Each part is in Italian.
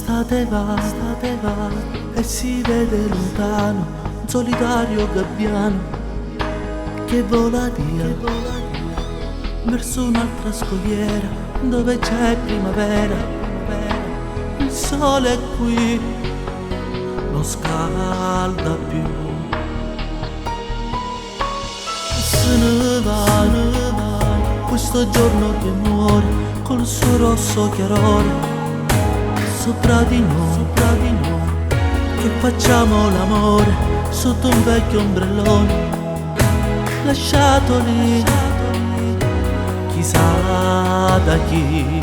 L'estate va e si vede lontano un solitario gabbiano che vola via verso un'altra scogliera dove c'è primavera. Il sole è qui, non scalda più. Se ne va questo giorno che muore col suo rosso chiarore sopra di noi, che facciamo l'amore sotto un vecchio ombrellone lasciato lì, chissà da chi.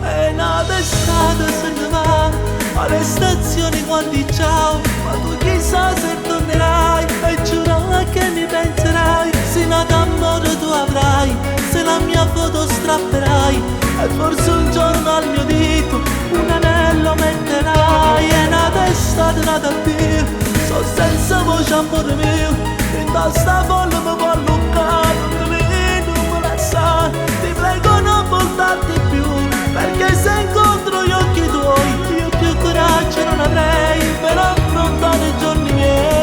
E una d'estate se ne va alle stazioni quanti ciao, ma tu chissà se tornerai e giura che mi penserai, sino ad amore tu avrai, se la mia foto strapperai e forse un giorno al mio dito un anello metterai. E una d'estate nata a Dio, so senza voce amore mio, in testa folle mi può allungare, non mi vedo, non me la sai, ti prego non voltarti più, perché se incontro gli occhi tuoi io più coraggio non avrei per affrontare i giorni miei.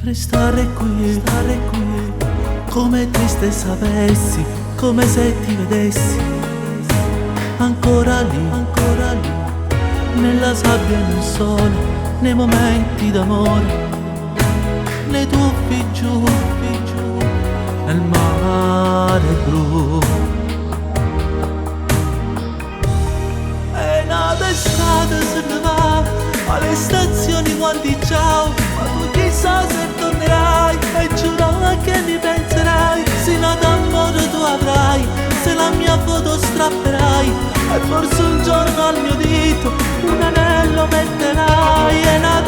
Restare qui, come triste sapessi, come se ti vedessi ancora lì, nella sabbia e nel sole, nei momenti d'amore, nei tuffi giù, nel mare blu. E una d'estate se ne va alle stazioni quanti ciao, ma tu chissà se tornerai e giura che mi penserai, sino ad amore tu avrai, se la mia foto strapperai e forse un giorno al mio dito un anello metterai. E una